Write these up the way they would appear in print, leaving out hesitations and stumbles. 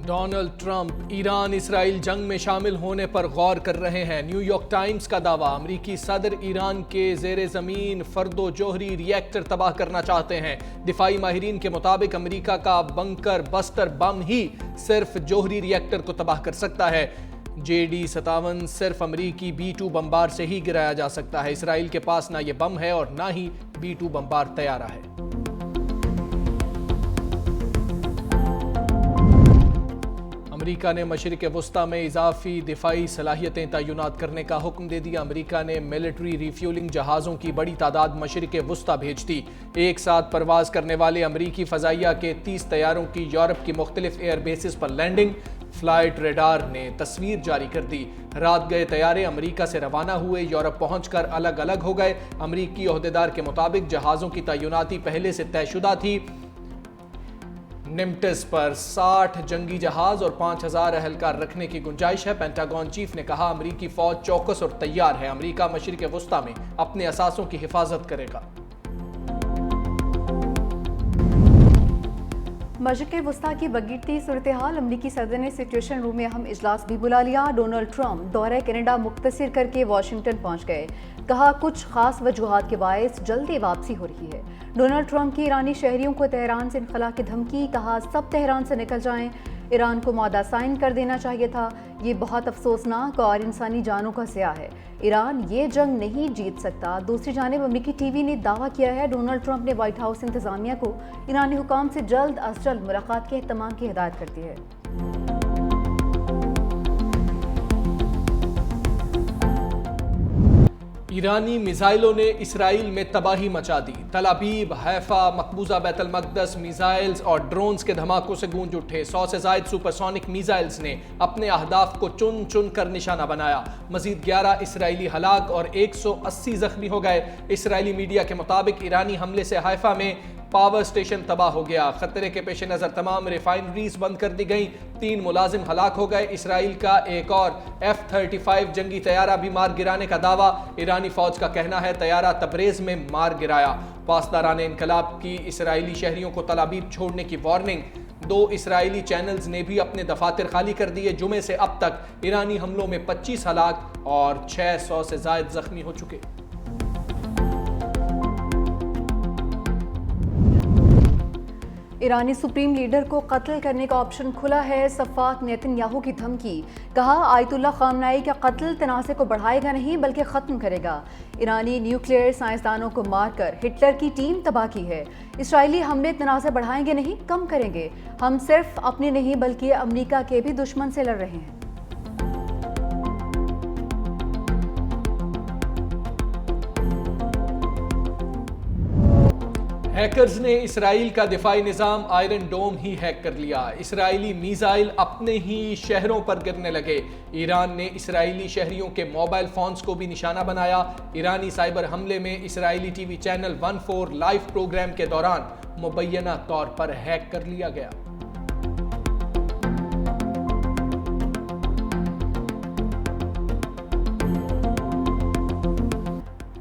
Donald Trump Iran اسرائیل جنگ میں شامل ہونے پر غور کر رہے ہیں۔ نیو یارک ٹائمز کا دعویٰ، امریکی صدر ایران کے زیر زمین فردو جوہری ری ایکٹر تباہ کرنا چاہتے ہیں۔ دفاعی ماہرین کے مطابق امریکہ کا بنکر بسٹر بم ہی صرف جوہری ری ایکٹر کو تباہ کر سکتا ہے۔ JD-57 صرف امریکی B-2 بمبار سے ہی گرایا جا سکتا ہے۔ اسرائیل کے پاس نہ یہ بم ہے اور نہ ہی B-2 بمبار طیارہ ہے۔ امریکہ نے مشرق وسطی میں اضافی دفاعی صلاحیتیں تعینات کرنے کا حکم دے دیا۔ امریکہ نے ملٹری ریفیولنگ جہازوں کی بڑی تعداد مشرق وسطی بھیج دی۔ ایک ساتھ پرواز کرنے والے امریکی فضائیہ کے 30 طیاروں کی یورپ کی مختلف ایئر بیسز پر لینڈنگ۔ فلائٹ ریڈار نے تصویر جاری کر دی۔ رات گئے طیارے امریکہ سے روانہ ہوئے، یورپ پہنچ کر الگ الگ ہو گئے۔ امریکی عہدیدار کے مطابق جہازوں کی تعیناتی پہلے سے طے شدہ تھی۔ نمٹس پر 60 جنگی جہاز اور 5000 اہلکار رکھنے کی گنجائش ہے۔ پینٹاگون چیف نے کہا امریکی فوج چوکس اور تیار ہے۔ امریکہ مشرق وسطی میں اپنے اثاثوں کی حفاظت کرے گا۔ مشرق وسطی کی بگڑتی صورتحال، امریکی صدر نے سچویشن روم میں اہم اجلاس بھی بلا لیا۔ ڈونلڈ ٹرمپ دورہ کینیڈا مختصر کر کے واشنگٹن پہنچ گئے۔ کہا کچھ خاص وجوہات کے باعث جلدی واپسی ہو رہی ہے۔ ڈونلڈ ٹرمپ کی ایرانی شہریوں کو تہران سے انخلا کی دھمکی، کہا سب تہران سے نکل جائیں، ایران کو معاہدہ سائن کر دینا چاہیے تھا، یہ بہت افسوسناک اور انسانی جانوں کا ضیاع ہے، ایران یہ جنگ نہیں جیت سکتا۔ دوسری جانب امریکی ٹی وی نے دعویٰ کیا ہے ڈونلڈ ٹرمپ نے وائٹ ہاؤس انتظامیہ کو ایرانی حکام سے جلد از جلد ملاقات کے اہتمام کی ہدایت کر دی ہے۔ ایرانی میزائلوں نے اسرائیل میں تباہی مچا دی۔ تل ابیب، حیفا، مقبوضہ بیت المقدس میزائلز اور ڈرونز کے دھماکوں سے گونج اٹھے۔ 100 سے زائد سپرسونک میزائلز نے اپنے اہداف کو چن چن کر نشانہ بنایا۔ مزید 11 اسرائیلی ہلاک اور 180 زخمی ہو گئے۔ اسرائیلی میڈیا کے مطابق ایرانی حملے سے حیفا میں پاور سٹیشن تباہ ہو گیا۔ خطرے کے پیش نظر تمام ریفائنریز بند کر دی گئیں۔ 3 ملازم ہلاک ہو گئے۔ اسرائیل کا ایک اور F-35 جنگی طیارہ بھی مار گرانے کا دعویٰ۔ ایرانی فوج کا کہنا ہے طیارہ تبریز میں مار گرایا۔ پاسداران انقلاب کی اسرائیلی شہریوں کو تل ابیب چھوڑنے کی وارننگ۔ 2 اسرائیلی چینلز نے بھی اپنے دفاتر خالی کر دیے۔ جمعے سے اب تک ایرانی حملوں میں 25 ہلاک اور 600 سے زائد زخمی ہو چکے۔ ایرانی سپریم لیڈر کو قتل کرنے کا آپشن کھلا ہے۔ صفاک نیتن یاہو کی دھمکی، کہا آیت اللہ خامنائی کا قتل تنازع کو بڑھائے گا نہیں بلکہ ختم کرے گا۔ ایرانی نیوکلیئر سائنسدانوں کو مار کر ہٹلر کی ٹیم تباہ کی ہے۔ اسرائیلی حملے تنازع بڑھائیں گے نہیں، کم کریں گے۔ ہم صرف اپنے نہیں بلکہ امریکہ کے بھی دشمن سے لڑ رہے ہیں۔ ہیکرز نے اسرائیل کا دفاعی نظام آئرن ڈوم ہی ہیک کر لیا۔ اسرائیلی میزائل اپنے ہی شہروں پر گرنے لگے۔ ایران نے اسرائیلی شہریوں کے موبائل فونز کو بھی نشانہ بنایا۔ ایرانی سائبر حملے میں اسرائیلی TV channel 14 live programme کے دوران مبینہ طور پر ہیک کر لیا گیا۔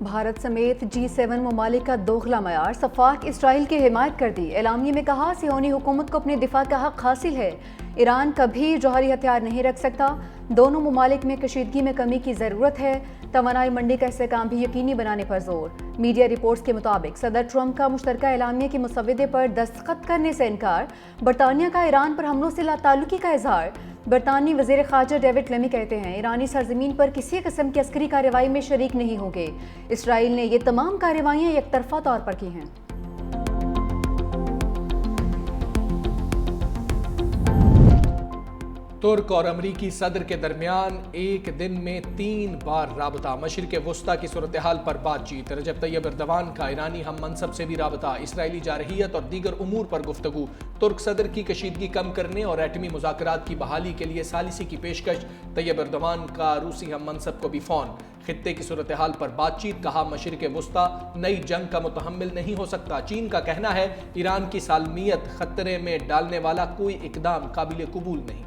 بھارت سمیت G7 ممالک کا دوغلا معیار، صفاق اسرائیل کی حمایت کر دی۔ اعلامیے میں کہا صہیونی حکومت کو اپنے دفاع کا حق حاصل ہے، ایران کبھی جوہری ہتھیار نہیں رکھ سکتا۔ دونوں ممالک میں کشیدگی میں کمی کی ضرورت ہے۔ توانائی منڈی کا استحکام بھی یقینی بنانے پر زور۔ میڈیا رپورٹس کے مطابق صدر ٹرمپ کا مشترکہ اعلامیے کے مسودے پر دستخط کرنے سے انکار۔ برطانیہ کا ایران پر حملوں سے لا تعلقی کا اظہار۔ برطانوی وزیر خارجہ ڈیوڈ لیمی کہتے ہیں ایرانی سرزمین پر کسی قسم کی عسکری کارروائی میں شریک نہیں ہوں گے۔ اسرائیل نے یہ تمام کارروائیاں یک طرفہ طور پر کی ہیں۔ ترک اور امریکی صدر کے درمیان ایک دن میں 3 بار رابطہ۔ مشرق وسطی کی صورتحال پر بات چیت۔ رجب طیب ایردوان کا ایرانی ہم منصب سے بھی رابطہ۔ اسرائیلی جارحیت اور دیگر امور پر گفتگو۔ ترک صدر کی کشیدگی کم کرنے اور ایٹمی مذاکرات کی بحالی کے لیے ثالثی کی پیشکش۔ طیب ایردوان کا روسی ہم منصب کو بھی فون۔ خطے کی صورتحال پر بات چیت، کہا مشرق وسطی نئی جنگ کا متحمل نہیں ہو سکتا۔ چین کا کہنا ہے ایران کی سالمیت خطرے میں ڈالنے والا کوئی اقدام قابل قبول نہیں۔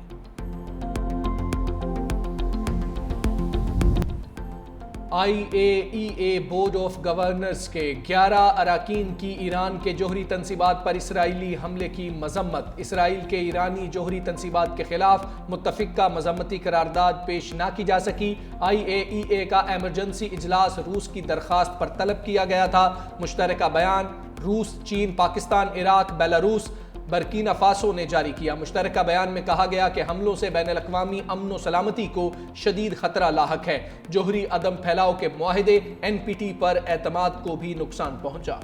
IAEA بورڈ آف گورنرز کے 11 اراکین کی ایران کے جوہری تنصیبات پر اسرائیلی حملے کی مذمت۔ اسرائیل کے ایرانی جوہری تنصیبات کے خلاف متفقہ مذمتی قرارداد پیش نہ کی جا سکی۔ IAEA کا ایمرجنسی اجلاس روس کی درخواست پر طلب کیا گیا تھا۔ مشترکہ بیان روس، چین، پاکستان، عراق، بیلاروس، برکینا فاسو نے جاری کیا۔ مشترکہ بیان میں کہا گیا کہ حملوں سے بین الاقوامی امن و سلامتی کو شدید خطرہ لاحق ہے۔ جوہری عدم پھیلاؤ کے معاہدے NPT پر اعتماد کو بھی نقصان پہنچا۔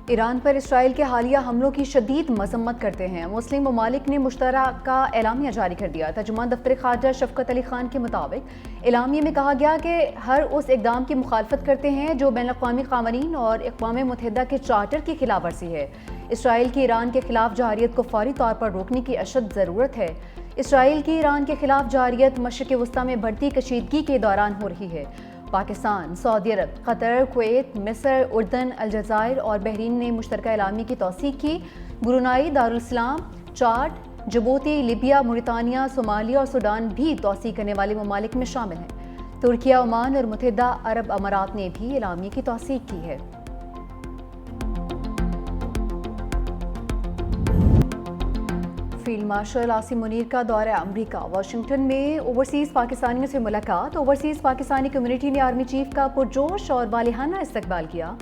ایران پر اسرائیل کے حالیہ حملوں کی شدید مذمت کرتے ہیں۔ مسلم ممالک نے مشترکہ اعلامیہ جاری کر دیا۔ ترجمان دفتر خارجہ شفقت علی خان کے مطابق اعلامیے میں کہا گیا کہ ہر اس اقدام کی مخالفت کرتے ہیں جو بین الاقوامی قوانین اور اقوام متحدہ کے چارٹر کی خلاف ورزی ہے۔ اسرائیل کی ایران کے خلاف جارحیت کو فوری طور پر روکنے کی اشد ضرورت ہے۔ اسرائیل کی ایران کے خلاف جارحیت مشرق وسطیٰ میں بڑھتی کشیدگی کے دوران ہو رہی ہے۔ پاکستان، سعودی عرب، قطر، کویت، مصر، اردن، الجزائر اور بحرین نے مشترکہ اعلامیے کی توثیق کی۔ برونائی، دارالاسلام، چاڈ، جبوتی، لیبیا، موریتانیہ، صومالیہ اور سوڈان بھی توثیق کرنے والے ممالک میں شامل ہیں۔ ترکیہ، عمان اور متحدہ عرب امارات نے بھی اعلامیے کی توثیق کی ہے۔ فیلڈ مارشل عاصم منیر کا دورہ امریکہ۔ واشنگٹن میں اوورسیز پاکستانیوں سے ملاقات۔ اوورسیز پاکستانی کمیونٹی نے آرمی چیف کا پرجوش اور والہانہ استقبال کیا۔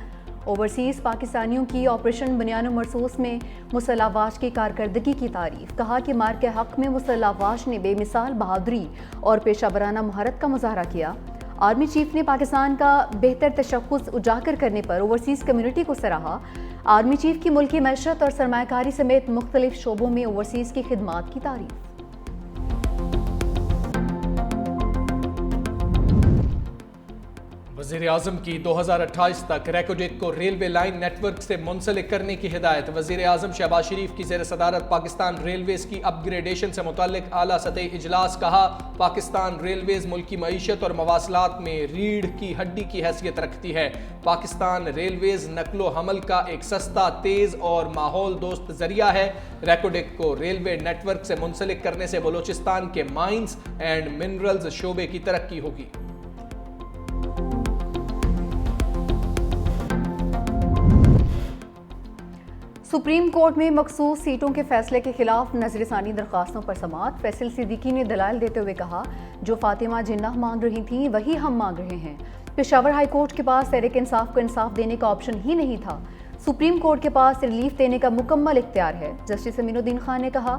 اوورسیز پاکستانیوں کی آپریشن بنیان و مرصوص میں مسلح افواج کی کارکردگی کی تعریف۔ کہا کہ مارکے حق میں مسلح افواج نے بے مثال بہادری اور پیشہ ورانہ مہارت کا مظاہرہ کیا۔ آرمی چیف نے پاکستان کا بہتر تشخص اجاگر کرنے پر اوورسیز کمیونٹی کو سراہا۔ آرمی چیف کی ملکی معیشت اور سرمایہ کاری سمیت مختلف شعبوں میں اوورسیز کی خدمات کی تعریف۔ وزیر اعظم کی 2028 تک ریکوڈیک کو ریلوے لائن نیٹ ورک سے منسلک کرنے کی ہدایت۔ وزیر اعظم شہباز شریف کی زیر صدارت پاکستان ریلویز کی اپ گریڈیشن سے متعلق اعلیٰ سطحی اجلاس۔ کہا پاکستان ریلویز ملکی معیشت اور مواصلات میں ریڑھ کی ہڈی کی حیثیت رکھتی ہے۔ پاکستان ریلویز نقل و حمل کا ایک سستا، تیز اور ماحول دوست ذریعہ ہے۔ ریکوڈیک کو ریلوے نیٹ ورک سے منسلک کرنے سے بلوچستان کے مائنز اینڈ منرلز شعبے کی ترقی ہوگی۔ سپریم کورٹ میں مخصوص سیٹوں کے فیصلے کے خلاف نظر ثانی درخواستوں پر سماعت۔ فیصل صدیقی نے دلائل دیتے ہوئے کہا جو فاطمہ جناح مانگ رہی تھیں وہی ہم مانگ رہے ہیں۔ پشاور ہائی کورٹ کے پاس تحریک انصاف کو انصاف دینے کا آپشن ہی نہیں تھا۔ سپریم کورٹ کے پاس ریلیف دینے کا مکمل اختیار ہے۔ جسٹس امین الدین خان نے کہا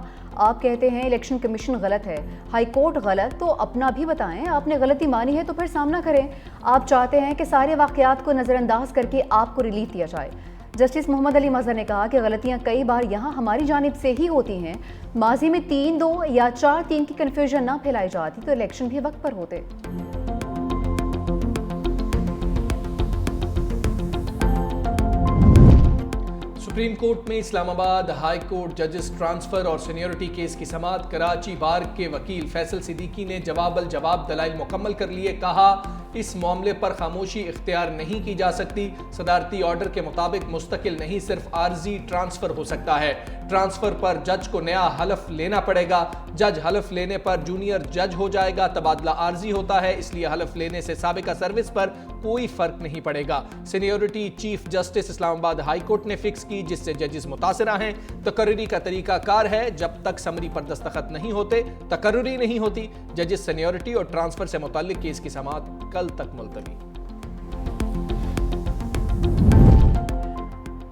آپ کہتے ہیں الیکشن کمیشن غلط ہے، ہائی کورٹ غلط، تو اپنا بھی بتائیں، آپ نے غلطی مانی ہے تو پھر سامنا کریں۔ آپ چاہتے ہیں کہ سارے واقعات کو نظر انداز کر کے آپ کو ریلیف دیا جائے۔ جسٹس محمد علی مظہر نے کہا کہ غلطیاں کئی بار یہاں ہماری جانب سے ہی ہوتی ہیں۔ ماضی میں 3-2 یا 4-3 کی کنفیوژن نہ پھیلائی جاتی تو الیکشن بھی وقت پر ہوتے۔ سپریم کورٹ میں اسلام آباد ہائی کورٹ ججز ٹرانسفر اور سینیورٹی کیس کی سماعت۔ کراچی بار کے وکیل فیصل صدیقی نے جواب الجواب دلائل مکمل کر لیے۔ کہا اس معاملے پر خاموشی اختیار نہیں کی جا سکتی۔ صدارتی آرڈر کے مطابق مستقل نہیں، صرف عارضی ٹرانسفر ہو سکتا ہے۔ ٹرانسفر پر جج کو نیا حلف لینا پڑے گا۔ جج حلف لینے پر جونیئر جج ہو جائے گا۔ تبادلہ عارضی ہوتا ہے، اس لیے حلف لینے سے سابقہ سروس پر کوئی فرق نہیں پڑے گا۔ سینیورٹی چیف جسٹس اسلام آباد ہائی کورٹ نے فکس کی، جس سے ججز متاثرہ ہیں۔ تقرری کا طریقہ کار ہے، جب تک سمری پر دستخط نہیں ہوتے تقرری نہیں ہوتی۔ ججز سینیورٹی اور ٹرانسفر سے متعلق کیس کی سماعت کل تک ملتوی۔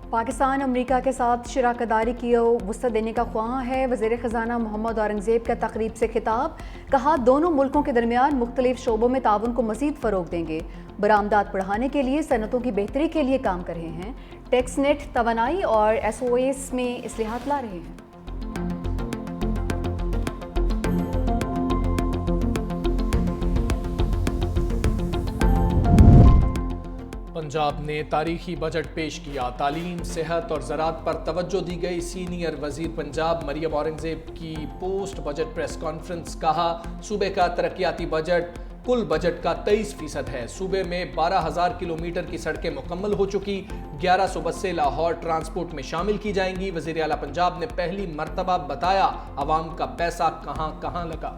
پاکستان امریکہ کے ساتھ شراکت داری کی وسعت دینے کا خواہاں ہے۔ وزیر خزانہ محمد اورنگزیب کا تقریب سے خطاب۔ کہا دونوں ملکوں کے درمیان مختلف شعبوں میں تعاون کو مزید فروغ دیں گے۔ برآمدات بڑھانے کے لیے صنعتوں کی بہتری کے لیے کام کر رہے ہیں۔ ٹیکس نیٹ، توانائی اور SOS میں اصلاحات لا رہے ہیں۔ پنجاب نے تاریخی بجٹ پیش کیا۔ تعلیم، صحت اور زراعت پر توجہ دی گئی۔ سینئر وزیر پنجاب مریم اورنگزیب کی پوسٹ بجٹ پریس کانفرنس۔ کہا صوبے کا ترقیاتی بجٹ کل بجٹ کا 23% ہے۔ صوبے میں 12,000 کلومیٹر کی سڑکیں مکمل ہو چکی۔ 1100 بسیں لاہور ٹرانسپورٹ میں شامل کی جائیں گی۔ وزیر اعلیٰ پنجاب نے پہلی مرتبہ بتایا عوام کا پیسہ کہاں کہاں لگا۔